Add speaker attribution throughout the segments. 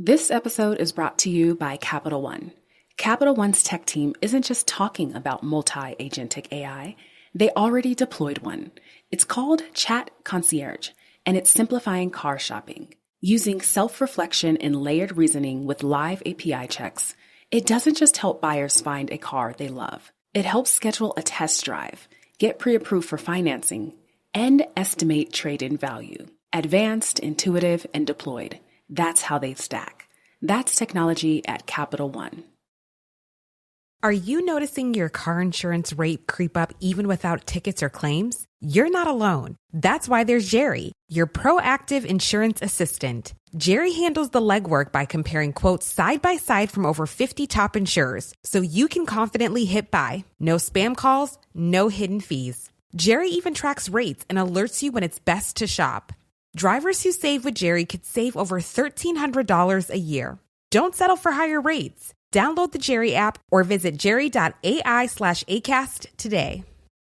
Speaker 1: This episode is brought to you by Capital One. Capital One's tech team isn't just talking about multi-agentic AI, they already deployed one. It's called Chat Concierge, and it's simplifying car shopping. Using self-reflection and layered reasoning with live API checks, it doesn't just help buyers find a car they love. It helps schedule a test drive, get pre-approved for financing, and estimate trade-in value. Advanced, intuitive, and deployed. That's how they stack. That's technology at Capital One.
Speaker 2: Are you noticing your car insurance rate creep up even without tickets or claims? You're not alone. That's why there's Jerry, your proactive insurance assistant. Jerry handles the legwork by comparing quotes side by side from over 50 top insurers, so you can confidently hit buy. No spam calls, no hidden fees. Jerry even tracks rates and alerts you when it's best to shop. Drivers who save with Jerry could save over $1,300 a year. Don't settle for higher rates. Download the Jerry app or visit jerry.ai/ACAST today.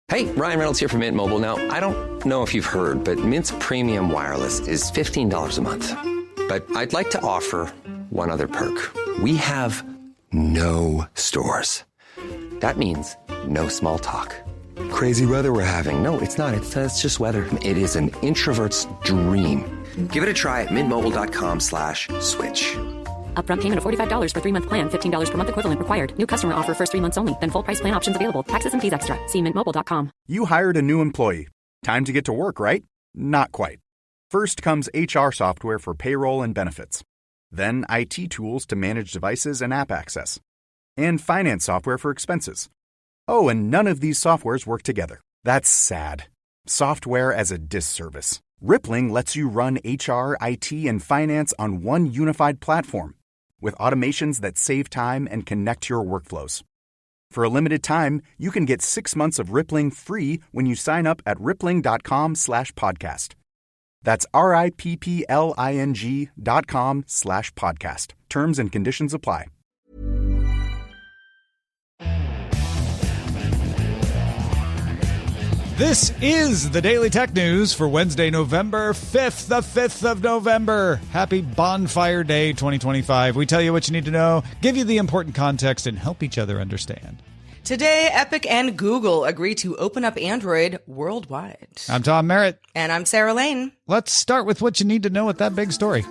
Speaker 3: Hey, Ryan Reynolds here from Mint Mobile. Now, I don't know if you've heard, but Mint's premium wireless is $15 a month. But I'd like to offer one other perk. We have no stores. That means no small talk. Crazy weather we're having. No, it's not. It's just weather. It is an introvert's dream. Give it a try at mintmobile.com/switch.
Speaker 4: Upfront payment of $45 for 3-month plan. $15 per month equivalent required. New customer offer first 3 months only. Then full price plan options available. Taxes and fees extra. See mintmobile.com.
Speaker 5: You hired a new employee. Time to get to work, right? Not quite. First comes HR software for payroll and benefits. Then IT tools to manage devices and app access. And finance software for expenses. Oh, and none of these softwares work together. That's sad. Software as a disservice. Rippling lets you run HR, IT, and finance on one unified platform with automations that save time and connect your workflows. For a limited time, you can get 6 months of Rippling free when you sign up at rippling.com/podcast. That's RIPPLING.com/podcast. Terms and conditions apply.
Speaker 6: This is the Daily Tech News for Wednesday, November 5th, the 5th of November. Happy Bonfire Day 2025. We tell you what you need to know, give you the important context, and help each other understand.
Speaker 7: Today, Epic and Google agree to open up Android worldwide.
Speaker 6: I'm Tom Merritt.
Speaker 7: And I'm Sarah Lane.
Speaker 6: Let's start with what you need to know with that big story.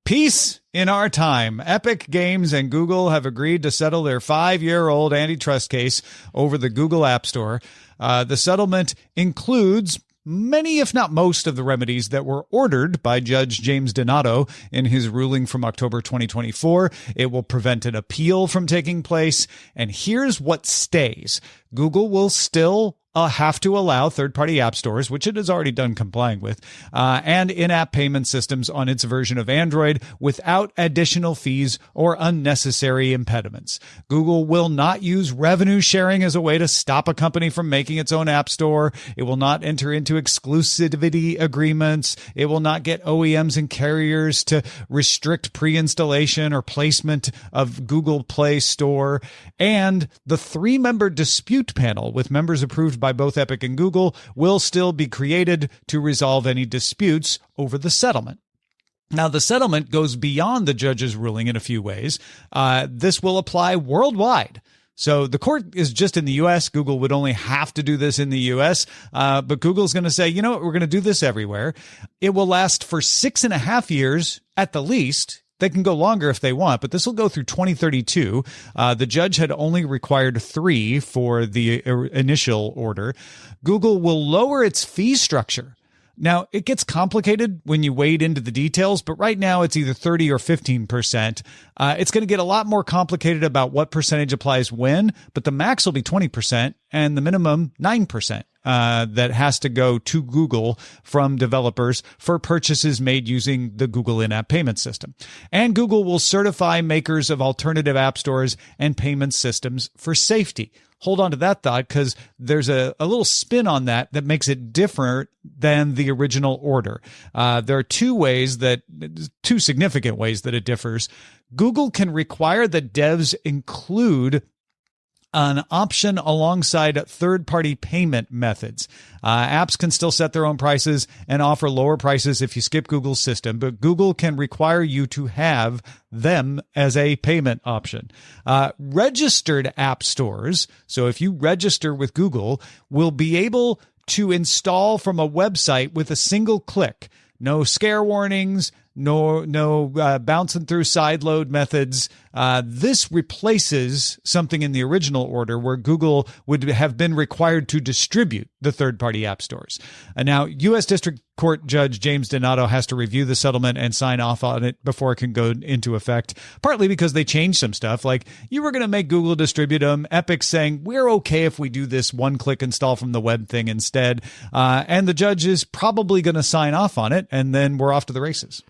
Speaker 6: Peace in our time. Epic Games and Google have agreed to settle their 5-year-old antitrust case over the Google App Store. The settlement includes many, if not most, of the remedies that were ordered by Judge James Donato in his ruling from October 2024. It will prevent an appeal from taking place. And here's what stays. Google will still have to allow third-party app stores, which it has already done complying with, and in-app payment systems on its version of Android without additional fees or unnecessary impediments. Google will not use revenue sharing as a way to stop a company from making its own app store. It will not enter into exclusivity agreements. It will not get OEMs and carriers to restrict pre-installation or placement of Google Play Store. And the 3-member dispute panel with members approved by both Epic and Google will still be created to resolve any disputes over the settlement. Now, the settlement goes beyond the judge's ruling in a few ways. This will apply worldwide. So the court is just in the U.S. Google would only have to do this in the U.S., but Google's going to say, you know what, we're going to do this everywhere. It will last for 6.5 years at the least. They can go longer if they want, but this will go through 2032. The judge had only required 3 for the initial order. Google will lower its fee structure. Now, it gets complicated when you wade into the details, but right now it's either 30 or 15%. It's going to get a lot more complicated about what percentage applies when, but the max will be 20% and the minimum 9%. That has to go to Google from developers for purchases made using the Google in-app payment system. And Google will certify makers of alternative app stores and payment systems for safety. Hold on to that thought because there's a little spin on that makes it different than the original order. There are two significant ways that it differs. Google can require that devs include an option alongside third-party payment methods. Apps can still set their own prices and offer lower prices if you skip Google's system, but Google can require you to have them as a payment option. Registered app stores, so if you register with Google, will be able to install from a website with a single click. No scare warnings, no bouncing through sideload methods. This replaces something in the original order where Google would have been required to distribute the third-party app stores. And now, U.S. District Court Judge James Donato has to review the settlement and sign off on it before it can go into effect, partly because they changed some stuff. Like, you were going to make Google distribute them. Epic's saying, we're okay if we do this one-click install from the web thing instead. And the judge is probably going to sign off on it, and then we're off to the races.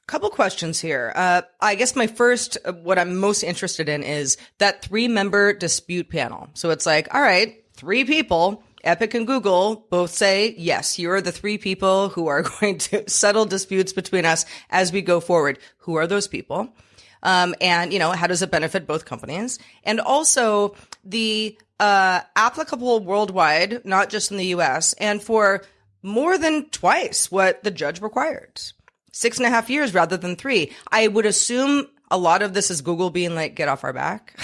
Speaker 7: Couple questions here. I guess my first, what I'm most interested in is that 3-member dispute panel. So it's like, all right, 3 people, Epic and Google both say, yes, here are the 3 people who are going to settle disputes between us as we go forward. Who are those people? And, how does it benefit both companies? And also the applicable worldwide, not just in the US, and for more than twice what the judge required. 6.5 years rather than 3. I would assume a lot of this is Google being like, get off our back.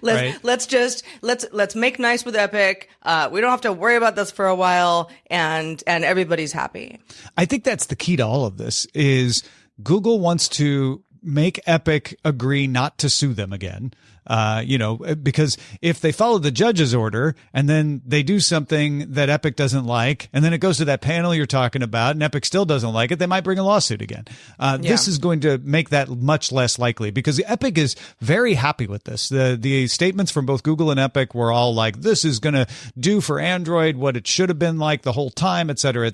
Speaker 7: Let's make nice with Epic. We don't have to worry about this for a while, and everybody's happy.
Speaker 6: I think that's the key to all of this is Google wants to make Epic agree not to sue them again. Because if they follow the judge's order and then they do something that Epic doesn't like, and then it goes to that panel you're talking about and Epic still doesn't like it, they might bring a lawsuit again. This is going to make that much less likely because Epic is very happy with this. The statements from both Google and Epic were all like, this is going to do for Android what it should have been like the whole time, et cetera,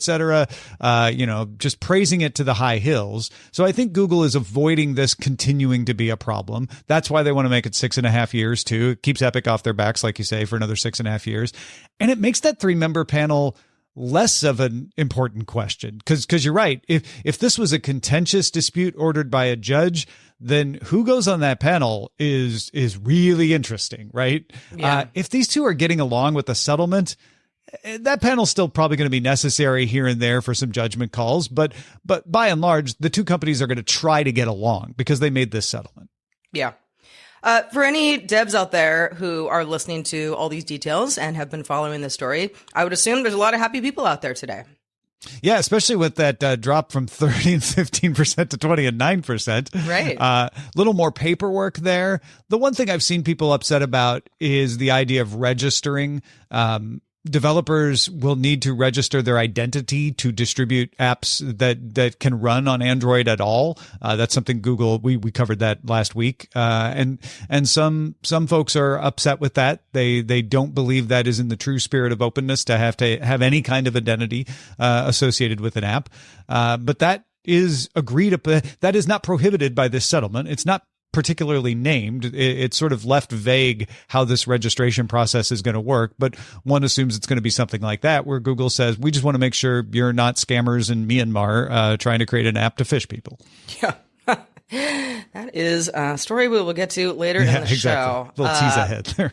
Speaker 6: just praising it to the high hills. So I think Google is avoiding this continuing to be a problem. That's why they want to make it 6.5 years too. It keeps Epic off their backs, like you say, for another 6.5 years. And it makes that 3-member panel less of an important question. Cause you're right. If this was a contentious dispute ordered by a judge, then who goes on that panel is really interesting, right?
Speaker 7: Yeah.
Speaker 6: If these two are getting along with the settlement, that panel's still probably going to be necessary here and there for some judgment calls. But by and large, the two companies are going to try to get along because they made this settlement.
Speaker 7: Yeah. For any devs out there who are listening to all these details and have been following this story, I would assume there's a lot of happy people out there today.
Speaker 6: Yeah, especially with that drop from 30 and 15% to 20 and 9%.
Speaker 7: Right.
Speaker 6: Little more paperwork there. The one thing I've seen people upset about is the idea of registering. Developers will need to register their identity to distribute apps that can run on Android at all. That's something Google, we covered that last week. And some folks are upset with that. They don't believe that is in the true spirit of openness to have any kind of identity, associated with an app. But that is agreed upon. That is not prohibited by this settlement. It's not particularly named. It's sort of left vague how this registration process is going to work, but one assumes it's going to be something like that, where Google says, we just want to make sure you're not scammers in Myanmar trying to create an app to fish people.
Speaker 7: Yeah. That is a story we will get to later in the show.
Speaker 6: Little tease ahead there.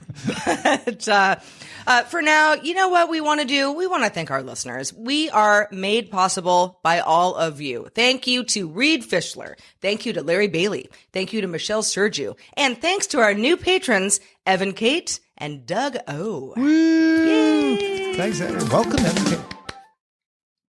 Speaker 7: But for now, you know what we want to do? We want to thank our listeners. We are made possible by all of you. Thank you to Reed Fischler. Thank you to Larry Bailey. Thank you to Michelle Sergiu. And thanks to our new patrons, Evan Kate and Doug O.
Speaker 6: Woo! Yay! Thanks, Evan. Welcome, Evan Kate.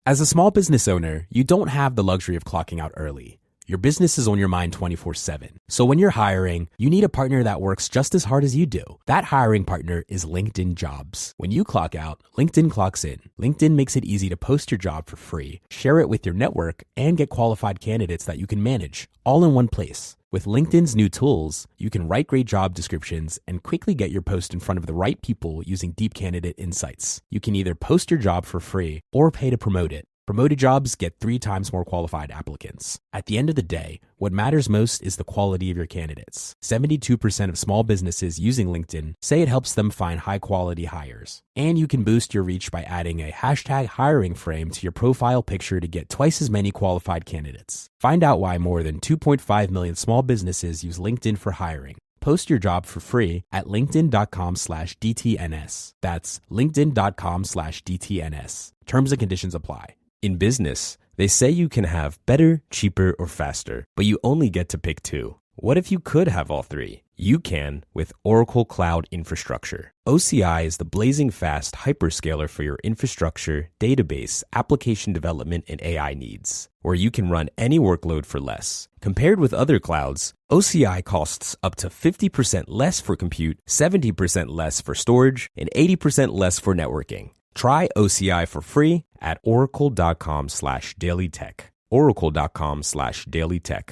Speaker 8: As a small business owner, you don't have the luxury of clocking out early. Your business is on your mind 24/7. So when you're hiring, you need a partner that works just as hard as you do. That hiring partner is LinkedIn Jobs. When you clock out, LinkedIn clocks in. LinkedIn makes it easy to post your job for free, share it with your network, and get qualified candidates that you can manage, all in one place. With LinkedIn's new tools, you can write great job descriptions and quickly get your post in front of the right people using deep candidate insights. You can either post your job for free or pay to promote it. Promoted jobs get 3 times more qualified applicants. At the end of the day, what matters most is the quality of your candidates. 72% of small businesses using LinkedIn say it helps them find high-quality hires. And you can boost your reach by adding a hashtag hiring frame to your profile picture to get twice as many qualified candidates. Find out why more than 2.5 million small businesses use LinkedIn for hiring. Post your job for free at linkedin.com/DTNS. That's linkedin.com/DTNS. Terms and conditions apply.
Speaker 9: In business, they say you can have better, cheaper, or faster, but you only get to pick two. What if you could have all three? You can with Oracle Cloud Infrastructure. OCI is the blazing fast hyperscaler for your infrastructure, database, application development, and AI needs, where you can run any workload for less. Compared with other clouds, OCI costs up to 50% less for compute, 70% less for storage, and 80% less for networking. Try OCI for free at oracle.com/dailytech. oracle.com/dailytech.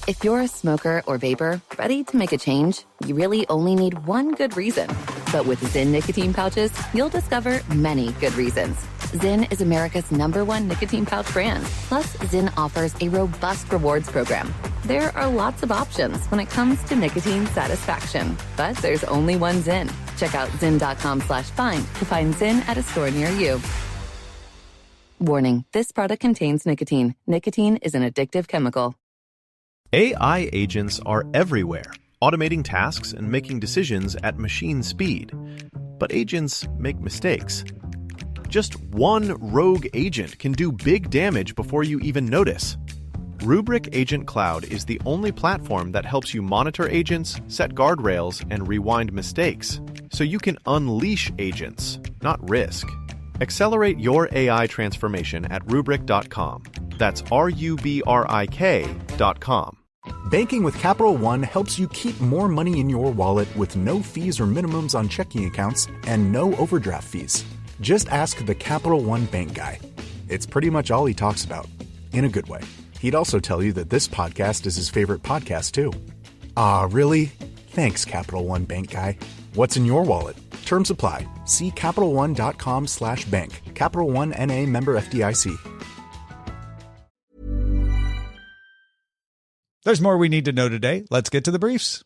Speaker 10: If you're a smoker or vapor, ready to make a change, you really only need one good reason. But with Zyn nicotine pouches, you'll discover many good reasons. Zyn is America's #1 nicotine pouch brand. Plus, Zyn offers a robust rewards program. There are lots of options when it comes to nicotine satisfaction. But there's only one Zyn. Check out zyn.com/find to find Zyn at a store near you. Warning, this product contains nicotine. Nicotine is an addictive chemical.
Speaker 11: AI agents are everywhere, automating tasks and making decisions at machine speed. But agents make mistakes. Just one rogue agent can do big damage before you even notice. Rubrik Agent Cloud is the only platform that helps you monitor agents, set guardrails, and rewind mistakes, so you can unleash agents, not risk. Accelerate your AI transformation at Rubrik.com. That's RUBRIK.com.
Speaker 5: Banking with Capital One helps you keep more money in your wallet with no fees or minimums on checking accounts and no overdraft fees. Just ask the Capital One bank guy. It's pretty much all he talks about, in a good way. He'd also tell you that this podcast is his favorite podcast, too. Ah, really? Thanks, Capital One bank guy. What's in your wallet? Terms apply. See CapitalOne.com/bank. Capital One N.A. member FDIC.
Speaker 6: There's more we need to know today. Let's get to the briefs.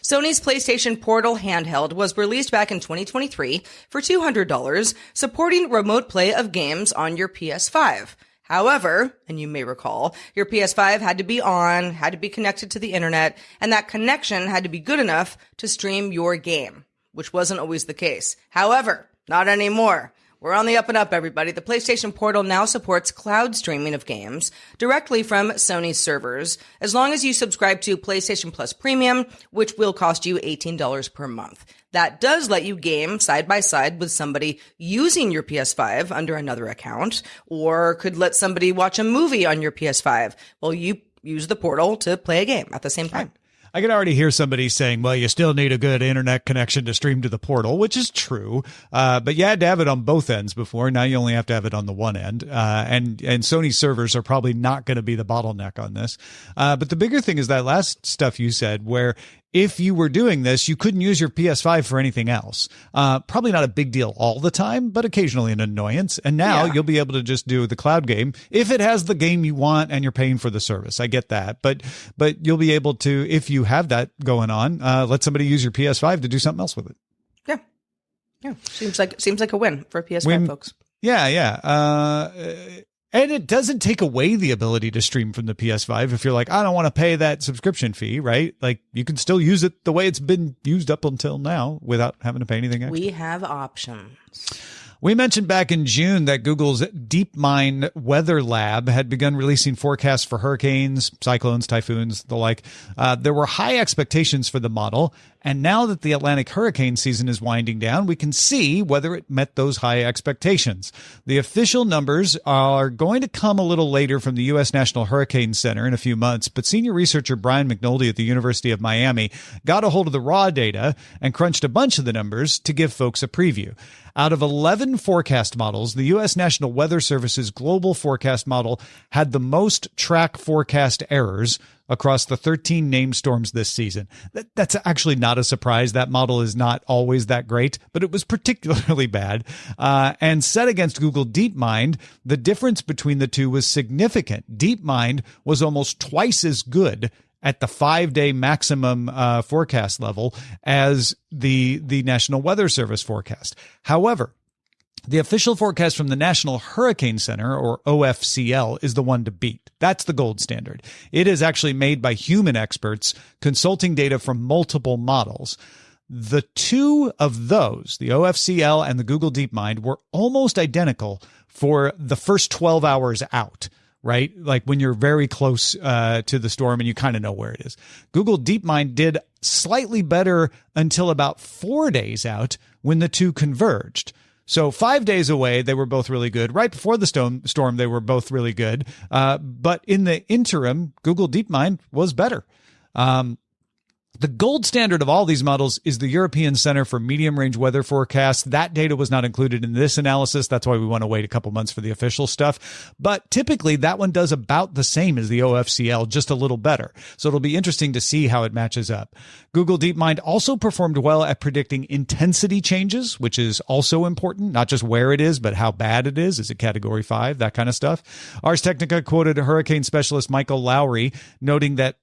Speaker 7: Sony's PlayStation Portal handheld was released back in 2023 for $200, supporting remote play of games on your PS5. However, and you may recall, your PS5 had to be on, had to be connected to the internet, and that connection had to be good enough to stream your game, which wasn't always the case. However, not anymore. We're on the up and up, everybody. The PlayStation Portal now supports cloud streaming of games directly from Sony's servers, as long as you subscribe to PlayStation Plus Premium, which will cost you $18 per month. That does let you game side by side with somebody using your PS5 under another account, or could let somebody watch a movie on your PS5 while you use the Portal to play a game at the same time.
Speaker 6: I can already hear somebody saying, well, you still need a good internet connection to stream to the Portal, which is true. But you had to have it on both ends before. Now you only have to have it on the one end. And Sony servers are probably not going to be the bottleneck on this. But the bigger thing is that last stuff you said, where if you were doing this, you couldn't use your PS5 for anything else. Probably not a big deal all the time, but occasionally an annoyance. And now you'll be able to just do the cloud game if it has the game you want and you're paying for the service. I get that. But you'll be able to, if you have that going on, let somebody use your PS5 to do something else with it.
Speaker 7: Yeah. Seems like a win for PS5 folks.
Speaker 6: Yeah. And it doesn't take away the ability to stream from the PS5 if you're like, I don't want to pay that subscription fee, right? Like, you can still use it the way it's been used up until now without having to pay anything extra.
Speaker 7: We have options.
Speaker 6: We mentioned back in June that Google's DeepMind Weather Lab had begun releasing forecasts for hurricanes, cyclones, typhoons, the like. There were high expectations for the model, and now that the Atlantic hurricane season is winding down, we can see whether it met those high expectations. The official numbers are going to come a little later from the U.S. National Hurricane Center in a few months, but senior researcher Brian McNulty at the University of Miami got a hold of the raw data and crunched a bunch of the numbers to give folks a preview. Out of 11 forecast models, the U.S. National Weather Service's global forecast model had the most track forecast errors across the 13 named storms this season. That's actually not a surprise. That model is not always that great, but it was particularly bad. And set against Google DeepMind, the difference between the two was significant. DeepMind was almost twice as good at the 5-day maximum forecast level as the National Weather Service forecast. However, The official forecast from the National Hurricane Center, or OFCL, is the one to beat. That's the gold standard. It is actually made by human experts consulting data from multiple models. The two of those, the OFCL and the Google DeepMind, were almost identical for the first 12 hours out, right? Like when you're very close to the storm and you kind of know where it is. Google DeepMind did slightly better until about 4 days out when the two converged. So 5 days away, they were both really good. Right before the storm, they were both really good. But in the interim, Google DeepMind was better. The gold standard of all these models is the European Center for Medium-Range Weather Forecasts. That data was not included in this analysis. That's why we want to wait a couple months for the official stuff. But typically, that one does about the same as the OFCL, just a little better. So it'll be interesting to see how it matches up. Google DeepMind also performed well at predicting intensity changes, which is also important, not just where it is, but how bad it is. Is it Category 5? That kind of stuff. Ars Technica quoted hurricane specialist Michael Lowry, noting that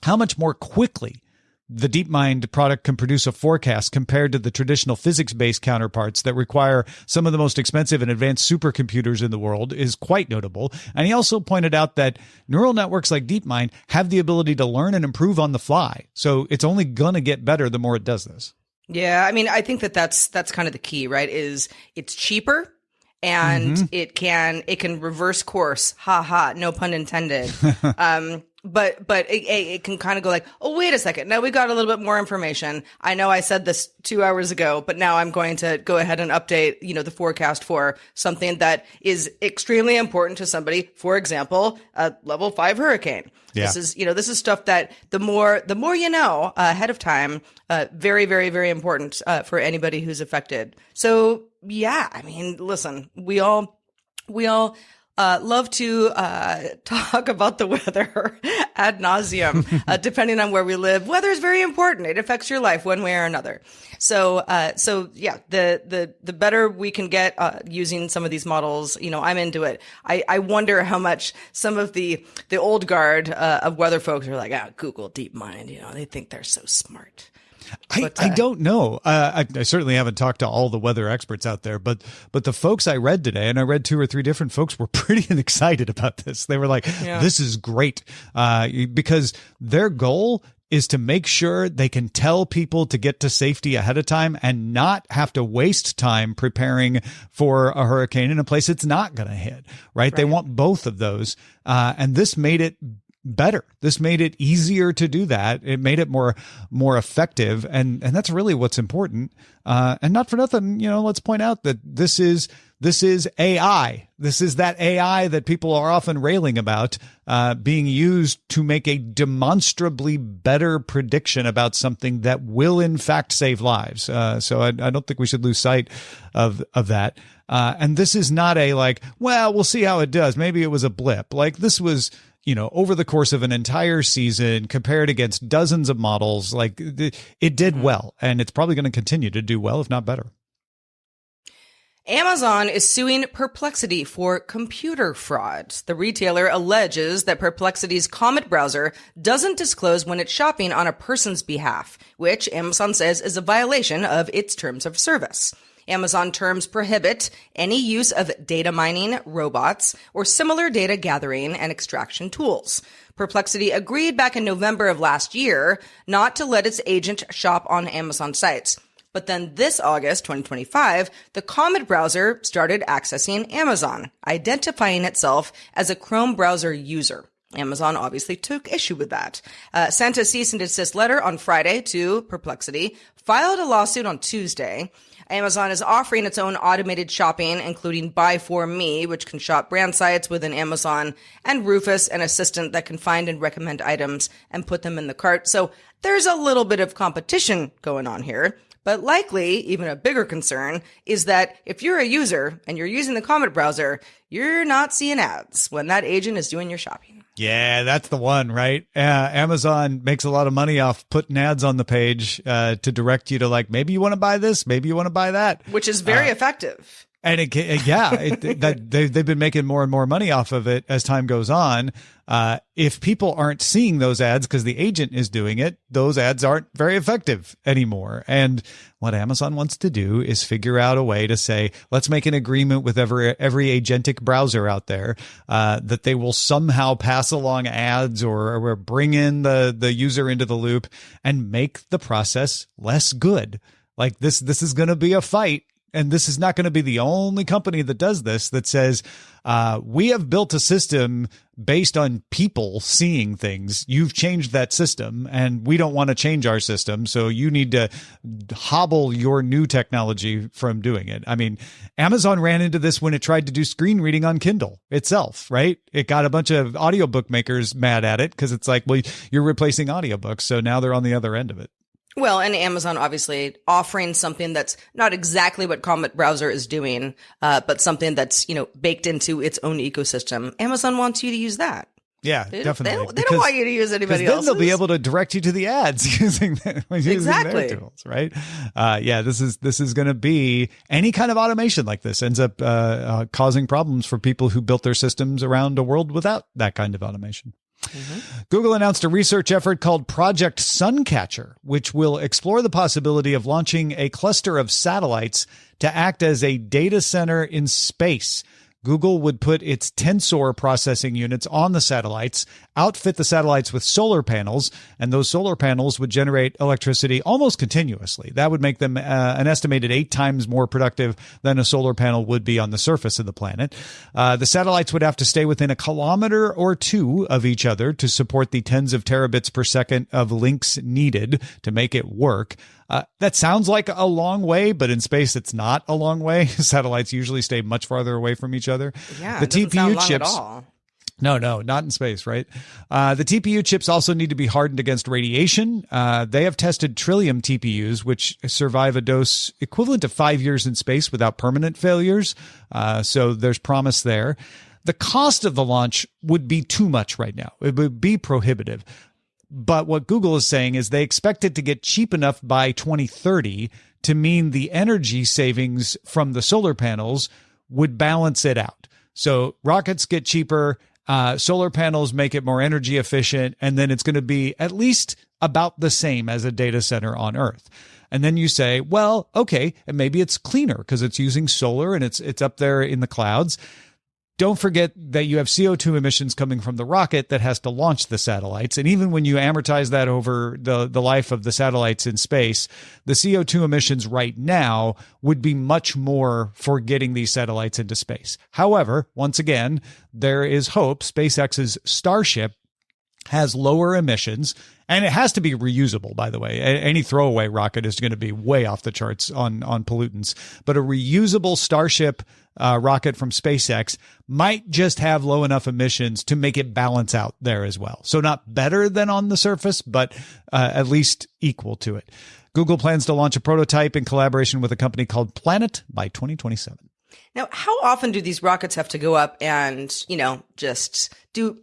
Speaker 6: how much more quickly the DeepMind product can produce a forecast compared to the traditional physics-based counterparts that require some of the most expensive and advanced supercomputers in the world is quite notable. And he also pointed out that neural networks like DeepMind have the ability to learn and improve on the fly. So it's only going to get better the more it does this.
Speaker 7: Yeah, I mean, I think that's kind of the key, right? Is it's cheaper and it can reverse course. Ha ha, no pun intended. But it can kind of go like, oh, wait a second. Now we got a little bit more information. I know I said this 2 hours ago, but now I'm going to go ahead and update, the forecast for something that is extremely important to somebody. For example, a level 5 hurricane. Yeah. This is stuff that the more you know ahead of time, very, very, very important for anybody who's affected. So yeah, I mean, listen, we all love to talk about the weather ad nauseum, depending on where we live. Weather is very important. It affects your life one way or another. So yeah, the better we can get using some of these models, I'm into it. I wonder how much some of the old guard of weather folks are like, Google DeepMind, they think they're so smart.
Speaker 6: I don't know. I certainly haven't talked to all the weather experts out there, but the folks I read today, and I read 2 or 3 different folks, were pretty excited about this. They were like, this is great, because their goal is to make sure they can tell people to get to safety ahead of time and not have to waste time preparing for a hurricane in a place it's not going to hit, right? They want both of those. And this made it better. This made it easier to do that. It made it more effective. And that's really what's important. And not for nothing, let's point out that this is AI. This is that AI that people are often railing about, being used to make a demonstrably better prediction about something that will in fact save lives. So I don't think we should lose sight of that. And this is not a like, well, we'll see how it does. Maybe it was a blip. Like this was, over the course of an entire season, compared against dozens of models, like it did well, and it's probably going to continue to do well, if not better.
Speaker 7: Amazon is suing Perplexity for computer fraud. The retailer alleges that Perplexity's Comet browser doesn't disclose when it's shopping on a person's behalf, which Amazon says is a violation of its terms of service. Amazon terms prohibit any use of data mining, robots, or similar data gathering and extraction tools. Perplexity agreed back in November of last year not to let its agent shop on Amazon sites. But then this August, 2025, the Comet browser started accessing Amazon, identifying itself as a Chrome browser user. Amazon obviously took issue with that, sent a cease and desist letter on Friday to Perplexity, filed a lawsuit on Tuesday. Amazon is offering its own automated shopping, including Buy For Me, which can shop brand sites within Amazon, and Rufus, an assistant that can find and recommend items and put them in the cart. So there's a little bit of competition going on here. But likely, even a bigger concern, is that if you're a user and you're using the Comet browser, you're not seeing ads when that agent is doing your shopping.
Speaker 6: Yeah, that's the one, right? Amazon makes a lot of money off putting ads on the page to direct you to like, maybe you want to buy this, maybe you want to buy that.
Speaker 7: Which is very effective.
Speaker 6: And they've been making more and more money off of it as time goes on. If people aren't seeing those ads because the agent is doing it, those ads aren't very effective anymore. And what Amazon wants to do is figure out a way to say, let's make an agreement with every agentic browser out there that they will somehow pass along ads or bring in the user into the loop and make the process less good. Like this is going to be a fight. And this is not going to be the only company that does this, that says, we have built a system based on people seeing things. You've changed that system and we don't want to change our system. So you need to hobble your new technology from doing it. I mean, Amazon ran into this when it tried to do screen reading on Kindle itself, right? It got a bunch of audiobook makers mad at it because it's like, well, you're replacing audiobooks. So now they're on the other end of it.
Speaker 7: Well, and Amazon obviously offering something that's not exactly what Comet Browser is doing, but something that's, baked into its own ecosystem. Amazon wants you to use that.
Speaker 6: Yeah, definitely.
Speaker 7: They don't want you to use anybody else's.
Speaker 6: Then they'll be able to direct you to the ads using their tools, right? This is going to be any kind of automation like this ends up causing problems for people who built their systems around a world without that kind of automation. Mm-hmm. Google announced a research effort called Project Suncatcher, which will explore the possibility of launching a cluster of satellites to act as a data center in space. Google would put its Tensor processing units on the satellites, outfit the satellites with solar panels, and those solar panels would generate electricity almost continuously. That would make them an estimated 8 times more productive than a solar panel would be on the surface of the planet. The satellites would have to stay within 1 kilometer or 2 of each other to support the tens of terabits per second of links needed to make it work. That sounds like a long way, but in space, it's not a long way. Satellites usually stay much farther away from each other.
Speaker 7: Yeah,
Speaker 6: the
Speaker 7: it doesn't
Speaker 6: TPU
Speaker 7: sound long
Speaker 6: chips.
Speaker 7: at all.
Speaker 6: No, not in space, right? The TPU chips also need to be hardened against radiation. They have tested Trillium TPUs, which survive a dose equivalent to 5 years in space without permanent failures. So there's promise there. The cost of the launch would be too much right now. It would be prohibitive. But what Google is saying is they expect it to get cheap enough by 2030 to mean the energy savings from the solar panels would balance it out. So rockets get cheaper, solar panels make it more energy efficient, and then it's going to be at least about the same as a data center on Earth. And then you say, well, okay, and maybe it's cleaner because it's using solar and it's up there in the clouds. Don't forget that you have CO2 emissions coming from the rocket that has to launch the satellites. And even when you amortize that over the life of the satellites in space, the CO2 emissions right now would be much more for getting these satellites into space. However, once again, there is hope. SpaceX's Starship has lower emissions, and it has to be reusable, by the way. Any throwaway rocket is going to be way off the charts on pollutants. But a reusable Starship rocket from SpaceX might just have low enough emissions to make it balance out there as well. So not better than on the surface, but at least equal to it. Google plans to launch a prototype in collaboration with a company called Planet by 2027.
Speaker 7: Now, how often do these rockets have to go up and, just do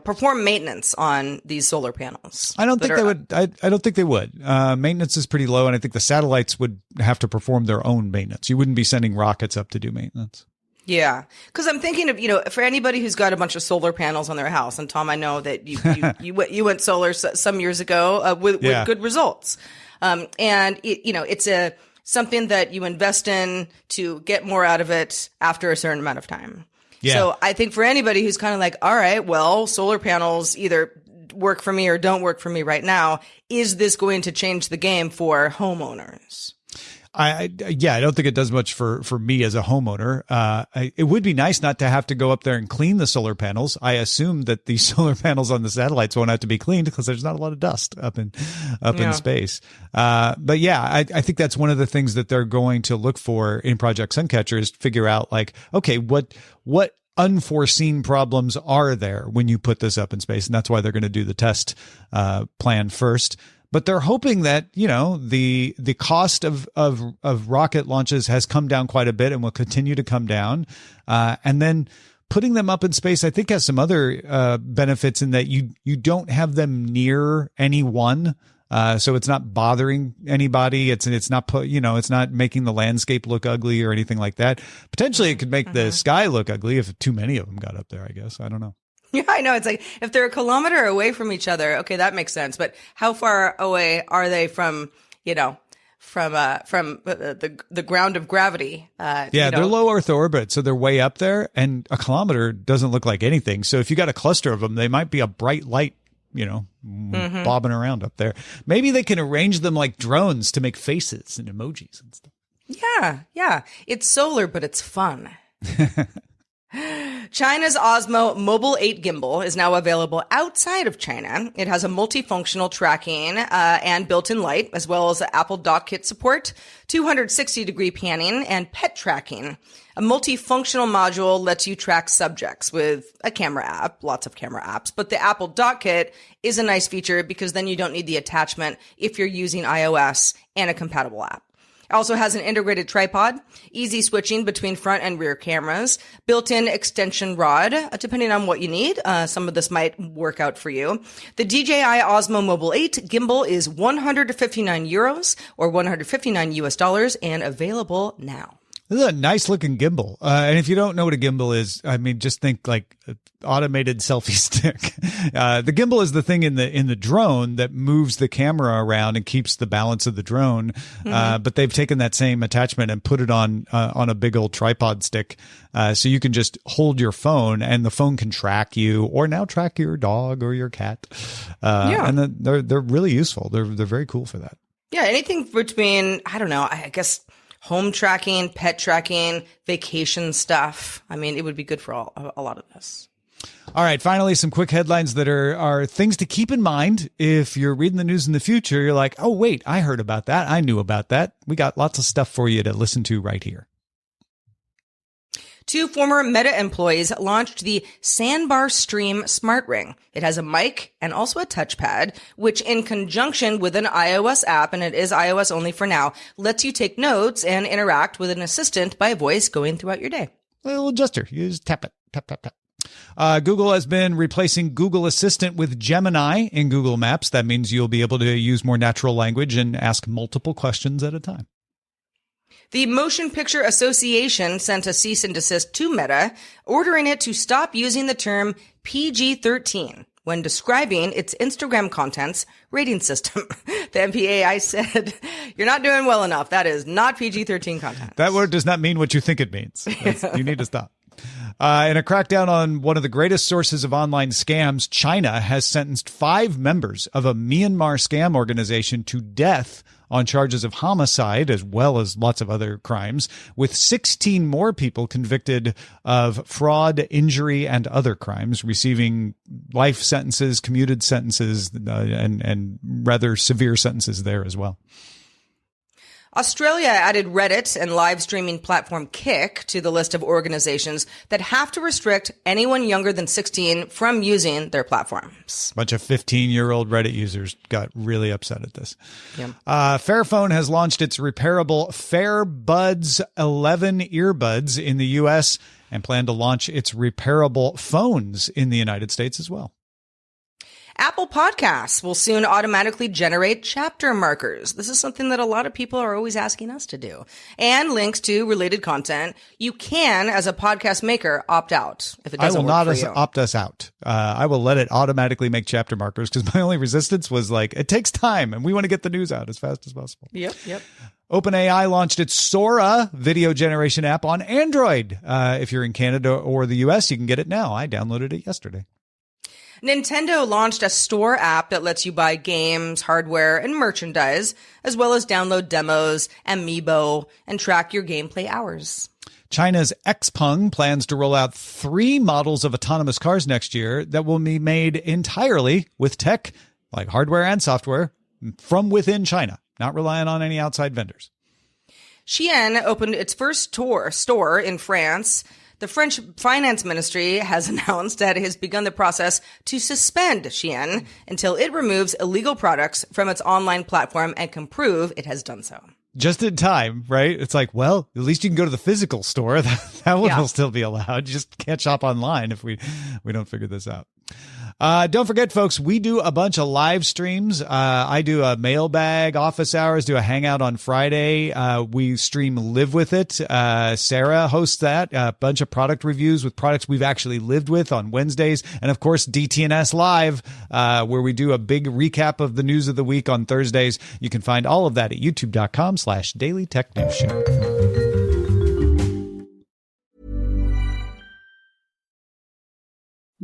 Speaker 7: perform maintenance on these solar panels?
Speaker 6: I don't think they would. I don't think they would. Maintenance is pretty low, and I think the satellites would have to perform their own maintenance. You wouldn't be sending rockets up to do maintenance.
Speaker 7: Yeah, because I'm thinking of, for anybody who's got a bunch of solar panels on their house, and Tom, I know that you went solar some years ago with good results. And it's something that you invest in to get more out of it after a certain amount of time. Yeah. So I think for anybody who's kind of like, all right, well, solar panels either work for me or don't work for me right now, is this going to change the game for homeowners?
Speaker 6: I don't think it does much for me as a homeowner. It would be nice not to have to go up there and clean the solar panels. I assume that the solar panels on the satellites won't have to be cleaned because there's not a lot of dust up in space. But yeah, I think that's one of the things that they're going to look for in Project Suncatcher is figure out like, okay, what unforeseen problems are there when you put this up in space? And that's why they're going to do the test plan first. But they're hoping that, the cost of rocket launches has come down quite a bit and will continue to come down. And then putting them up in space, I think, has some other benefits in that you don't have them near anyone. So it's not bothering anybody. It's not it's not making the landscape look ugly or anything like that. Potentially it could make the sky look ugly if too many of them got up there, I guess. I don't know.
Speaker 7: Yeah, I know. It's like if they're a kilometer away from each other, okay, that makes sense. But how far away are they from the ground of gravity?
Speaker 6: They're low Earth orbit, so they're way up there, and a kilometer doesn't look like anything. So if you got a cluster of them, they might be a bright light, bobbing around up there. Maybe they can arrange them like drones to make faces and emojis and stuff.
Speaker 7: Yeah. It's solar, but it's fun. China's Osmo Mobile 8 gimbal is now available outside of China. It has a multifunctional tracking and built-in light, as well as Apple Dock Kit support, 260-degree panning, and pet tracking. A multifunctional module lets you track subjects with a camera app, lots of camera apps, but the Apple Dock Kit is a nice feature because then you don't need the attachment if you're using iOS and a compatible app. Also has an integrated tripod, easy switching between front and rear cameras, built-in extension rod, depending on what you need. Some of this might work out for you. The DJI Osmo Mobile 8 gimbal is €159 or $159 and available now.
Speaker 6: This is a nice looking gimbal. And if you don't know what a gimbal is, I mean, just think like automated selfie stick. The gimbal is the thing in the drone that moves the camera around and keeps the balance of the drone. But they've taken that same attachment and put it on a big old tripod stick. So you can just hold your phone and the phone can track you or now track your dog or your cat. And then they're really useful. They're very cool for that.
Speaker 7: Yeah. Anything between, I don't know, I guess home tracking, pet tracking, vacation stuff. I mean, it would be good for a lot of this.
Speaker 6: All right. Finally, some quick headlines that are things to keep in mind. If you're reading the news in the future, you're like, oh, wait, I heard about that. I knew about that. We got lots of stuff for you to listen to right here.
Speaker 7: 2 former Meta employees launched the Sandbar Stream Smart Ring. It has a mic and also a touchpad, which in conjunction with an iOS app, and it is iOS only for now, lets you take notes and interact with an assistant by voice going throughout your day.
Speaker 6: A little gesture. You just tap it. Tap, tap, tap. Google has been replacing Google Assistant with Gemini in Google Maps. That means you'll be able to use more natural language and ask multiple questions at a time.
Speaker 7: The Motion Picture Association sent a cease and desist to Meta, ordering it to stop using the term PG-13 when describing its Instagram content's rating system. The MPAI said, "You're not doing well enough. That is not PG-13 content."
Speaker 6: That word does not mean what you think it means. You need to stop. In a crackdown on one of the greatest sources of online scams, China has sentenced 5 members of a Myanmar scam organization to death on charges of homicide, as well as lots of other crimes, with 16 more people convicted of fraud, injury, and other crimes, receiving life sentences, commuted sentences, and rather severe sentences there as well.
Speaker 7: Australia added Reddit and live streaming platform Kick to the list of organizations that have to restrict anyone younger than 16 from using their platforms.
Speaker 6: A bunch of 15-year-old Reddit users got really upset at this.
Speaker 7: Yeah.
Speaker 6: Fairphone has launched its repairable FairBuds 11 earbuds in the U.S. and plan to launch its repairable phones in the United States as well.
Speaker 7: Apple Podcasts will soon automatically generate chapter markers. This is something that a lot of people are always asking us to do. And links to related content. You can, as a podcast maker, opt out if it doesn't work for you.
Speaker 6: I will not opt us out. I will let it automatically make chapter markers because my only resistance was like, it takes time and we want to get the news out as fast as possible.
Speaker 7: Yep.
Speaker 6: OpenAI launched its Sora video generation app on Android. If you're in Canada or the US, you can get it now. I downloaded it yesterday.
Speaker 7: Nintendo launched a store app that lets you buy games, hardware, and merchandise, as well as download demos, amiibo, and track your gameplay hours.
Speaker 6: China's Xpeng plans to roll out 3 models of autonomous cars next year that will be made entirely with tech, like hardware and software, from within China, not relying on any outside vendors.
Speaker 7: Shein opened its first store in France. The French finance ministry has announced that it has begun the process to suspend Shein until it removes illegal products from its online platform and can prove it has done so.
Speaker 6: Just in time, right? It's like, well, at least you can go to the physical store. That one will still be allowed. You just can't shop online if we don't figure this out. Don't forget, folks, we do a bunch of live streams. I do a mailbag, office hours, do a hangout on Friday. We stream Live With It. Sarah hosts that. A bunch of product reviews with products we've actually lived with on Wednesdays. And, of course, DTNS Live, where we do a big recap of the news of the week on Thursdays. You can find all of that at youtube.com/Daily Tech News Show.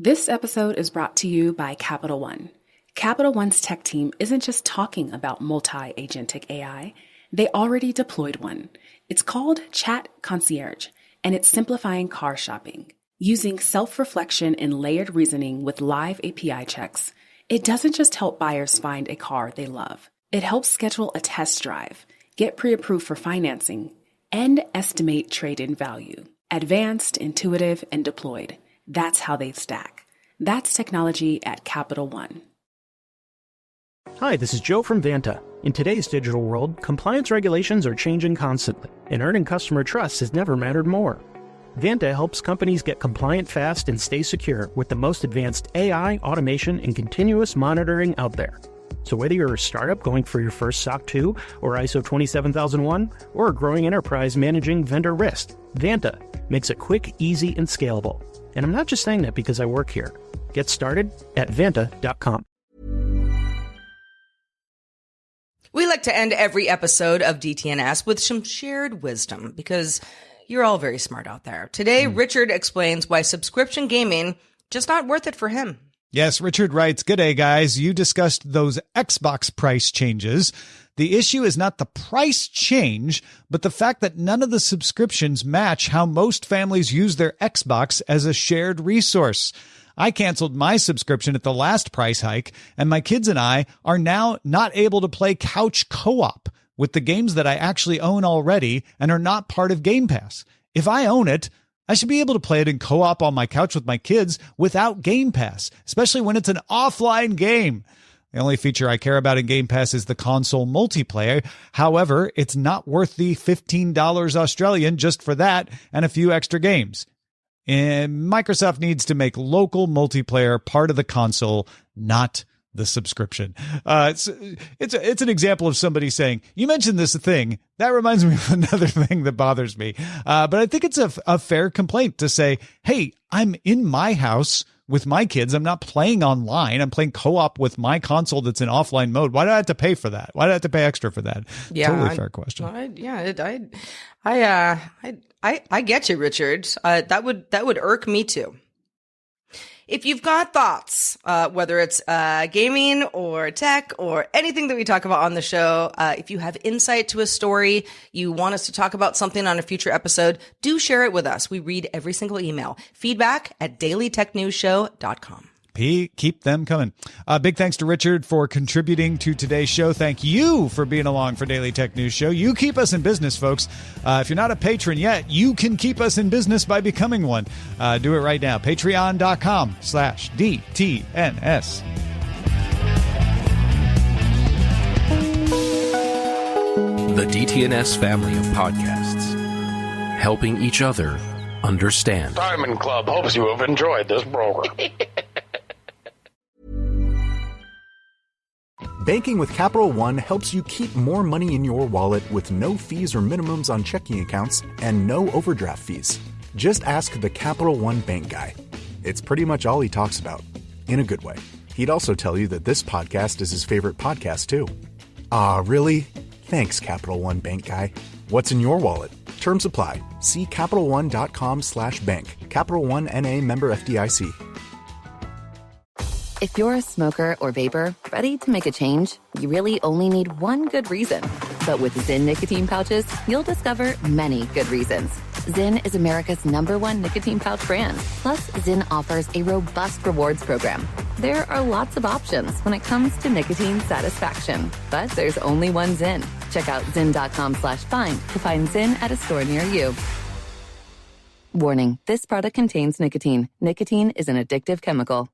Speaker 1: This episode is brought to you by Capital One. Capital One's tech team isn't just talking about multi-agentic AI. They already deployed one. It's called Chat Concierge, and it's simplifying car shopping. Using self-reflection and layered reasoning with live API checks, it doesn't just help buyers find a car they love. It helps schedule a test drive, get pre-approved for financing, and estimate trade-in value. Advanced, intuitive, and deployed. That's how they stack. That's technology at Capital One.
Speaker 12: Hi, this is Joe from Vanta. In today's digital world, compliance regulations are changing constantly, and earning customer trust has never mattered more. Vanta helps companies get compliant fast and stay secure with the most advanced AI, automation, and continuous monitoring out there. So whether you're a startup going for your first SOC 2 or ISO 27001, or a growing enterprise managing vendor risk, Vanta makes it quick, easy, and scalable. And I'm not just saying that because I work here. Get started at Vanta.com.
Speaker 7: We like to end every episode of DTNS with some shared wisdom because you're all very smart out there. Today, Richard explains why subscription gaming just not worth it for him.
Speaker 6: Yes, Richard writes, "G'day, guys. You discussed those Xbox price changes. The issue is not the price change, but the fact that none of the subscriptions match how most families use their Xbox as a shared resource. I canceled my subscription at the last price hike, and my kids and I are now not able to play couch co-op with the games that I actually own already and are not part of Game Pass. If I own it, I should be able to play it in co-op on my couch with my kids without Game Pass, especially when it's an offline game. The only feature I care about in Game Pass is the console multiplayer. However, it's not worth the $15 Australian just for that and a few extra games. And Microsoft needs to make local multiplayer part of the console, not the subscription." It's an example of somebody saying, "You mentioned this thing. That reminds me of another thing that bothers me." But I think it's a fair complaint to say, hey, I'm in my house with my kids. I'm not playing online. I'm playing co-op with my console that's in offline mode. Why do I have to pay for that? Why do I have to pay extra for that?
Speaker 7: Yeah,
Speaker 6: totally fair question.
Speaker 7: I get you, Richard. That would irk me too. If you've got thoughts, whether it's gaming or tech or anything that we talk about on the show, if you have insight to a story, you want us to talk about something on a future episode, do share it with us. We read every single email. feedback@dailytechnewsshow.com.
Speaker 6: Keep them coming. Big thanks to Richard for contributing to today's show. Thank you for being along for Daily Tech News Show. You keep us in business, folks. If you're not a patron yet, you can keep us in business by becoming one. Do it right now. Patreon.com/DTNS.
Speaker 13: The DTNS family of podcasts, helping each other understand.
Speaker 14: Diamond Club hopes you have enjoyed this program.
Speaker 5: Banking with Capital One helps you keep more money in your wallet with no fees or minimums on checking accounts and no overdraft fees. Just ask the Capital One bank guy. It's pretty much all he talks about, in a good way. He'd also tell you that this podcast is his favorite podcast, too. Ah, really? Thanks, Capital One bank guy. What's in your wallet? Terms apply. See CapitalOne.com/bank. Capital One NA, member FDIC.
Speaker 10: If you're a smoker or vapor, ready to make a change, you really only need one good reason. But with Zyn nicotine pouches, you'll discover many good reasons. Zyn is America's #1 nicotine pouch brand. Plus, Zyn offers a robust rewards program. There are lots of options when it comes to nicotine satisfaction. But there's only one Zyn. Check out Zyn.com/find to find Zyn at a store near you. Warning, this product contains nicotine. Nicotine is an addictive chemical.